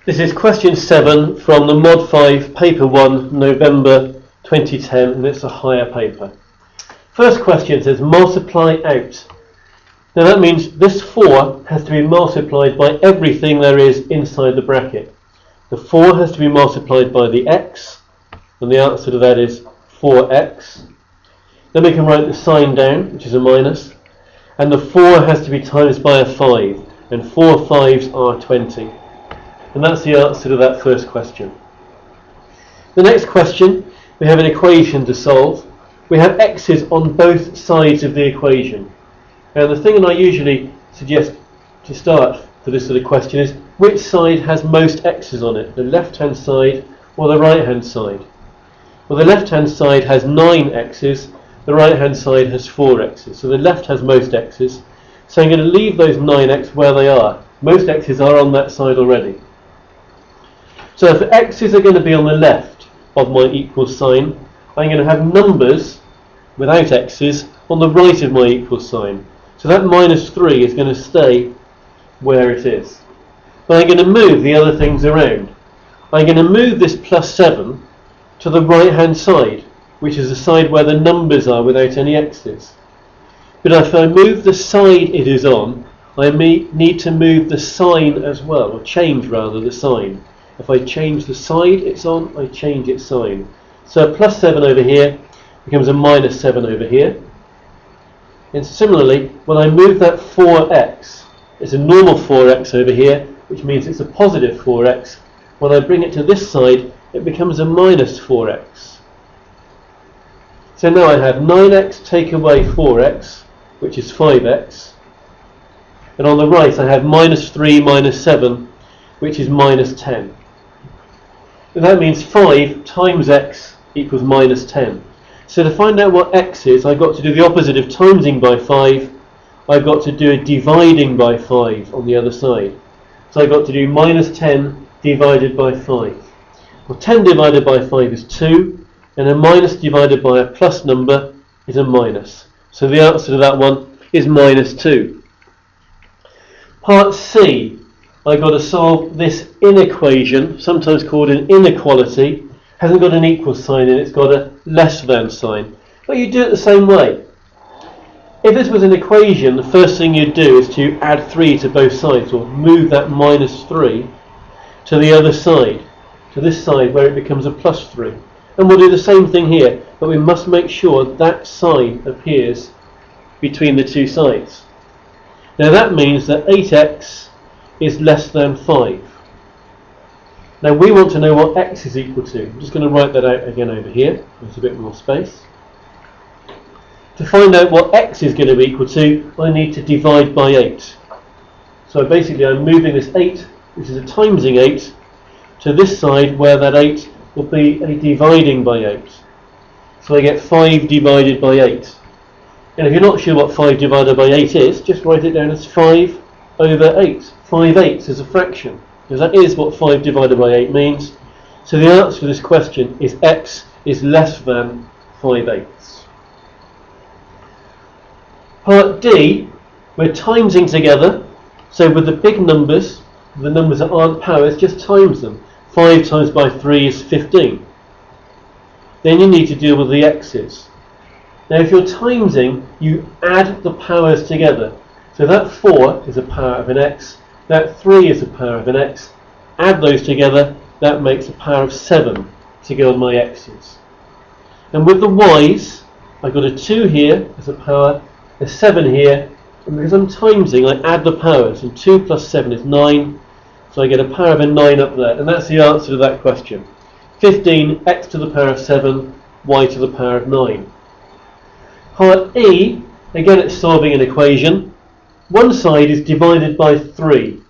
This is question 7 from the Mod 5 Paper 1, November 2010, and it's a higher paper. First question says multiply out. Now that means this 4 has to be multiplied by everything there is inside the bracket. The 4 has to be multiplied by the x, and the answer to that is 4x. Then we can write the sign down, which is a minus, and the 4 has to be times by a 5, and 4 5s are 20. And that's the answer to that first question. The next question, we have an equation to solve. We have x's on both sides of the equation. And the thing that I usually suggest to start for this sort of question is, which side has most x's on it? The left-hand side or the right-hand side? Well, the left-hand side has 9 x's, the right-hand side has 4 x's. So the left has most x's. So I'm going to leave those 9x where they are. Most x's are on that side already. So if x's are going to be on the left of my equal sign, I'm going to have numbers without x's on the right of my equal sign. So that minus 3 is going to stay where it is. But I'm going to move the other things around. I'm going to move this plus 7 to the right hand side, which is the side where the numbers are without any x's. But if I move the side it is on, I may need to move the sign as well, or change rather the sign. If I change the side it's on, I change its sign. So a plus 7 over here becomes a minus 7 over here. And similarly, when I move that 4x, it's a normal 4x over here, which means it's a positive 4x. When I bring it to this side, it becomes a minus 4x. So now I have 9x take away 4x, which is 5x. And on the right I have minus 3 minus 7, which is minus 10. And that means 5 times x equals minus 10. So to find out what x is, I've got to do the opposite of timesing by 5. I've got to do a dividing by 5 on the other side. So I've got to do minus 10 divided by 5. Well, 10 divided by 5 is 2, and a minus divided by a plus number is a minus. So the answer to that one is minus 2. Part C, I've got to solve this inequation, sometimes called an inequality. Hasn't got an equal sign in it, it's got a less than sign. But you do it the same way. If this was an equation, the first thing you'd do is to add 3 to both sides, or move that minus 3 to the other side, to this side where it becomes a plus 3. And we'll do the same thing here, but we must make sure that sign appears between the two sides. Now that means that 8x is less than 5. Now we want to know what x is equal to. I'm just going to write that out again over here. There's a bit more space. To find out what x is going to be equal to, I need to divide by 8. So basically I'm moving this 8, which is a timesing 8, to this side where that 8 will be a dividing by 8. So I get 5 divided by 8. And if you're not sure what 5 divided by 8 is, just write it down as 5 over 8. 5 eighths is a fraction, because that is what 5 divided by 8 means. So the answer to this question is x is less than 5 eighths. Part D, we're timesing together. So with the big numbers, the numbers that aren't powers, just times them. 5 times by 3 is 15. Then you need to deal with the x's. Now if you're timesing, you add the powers together. So that 4 is a power of an x, that 3 is a power of an x. Add those together, that makes a power of 7 to go on my x's. And with the y's, I've got a 2 here as a power, a 7 here, and because I'm timesing, I add the powers, and 2 plus 7 is 9, so I get a power of a 9 up there, and that's the answer to that question. 15, x to the power of 7, y to the power of 9. Part E, again it's solving an equation. One side is divided by 3.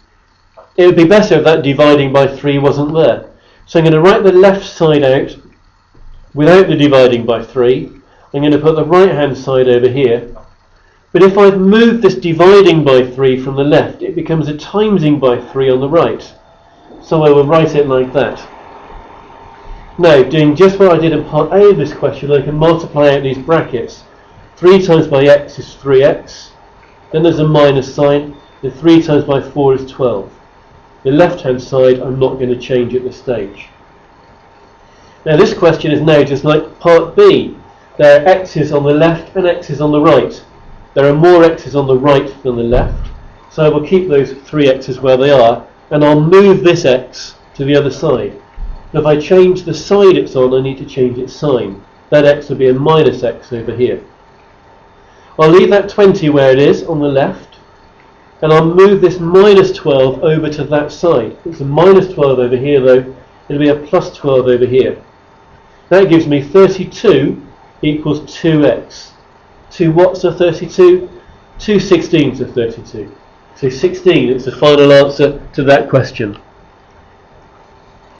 It would be better if that dividing by 3 wasn't there. So I'm going to write the left side out without the dividing by 3. I'm going to put the right hand side over here. But if I've moved this dividing by 3 from the left, it becomes a timesing by 3 on the right. So I will write it like that. Now, doing just what I did in part A of this question, I can multiply out these brackets. 3 times by x is 3x. Then there's a minus sign, and 3 times by 4 is 12. The left-hand side I'm not going to change at this stage. Now this question is now just like part B. There are x's on the left and x's on the right. There are more x's on the right than the left, so I will keep those 3 x's where they are, and I'll move this x to the other side. If I change the side it's on, I need to change its sign. That x will be a minus x over here. I'll leave that 20 where it is on the left, and I'll move this minus 12 over to that side. It's a minus 12 over here though, it'll be a plus 12 over here. That gives me 32 equals 2x. 2 what's of 32? 2 16ths of 32. So 16 is the final answer to that question.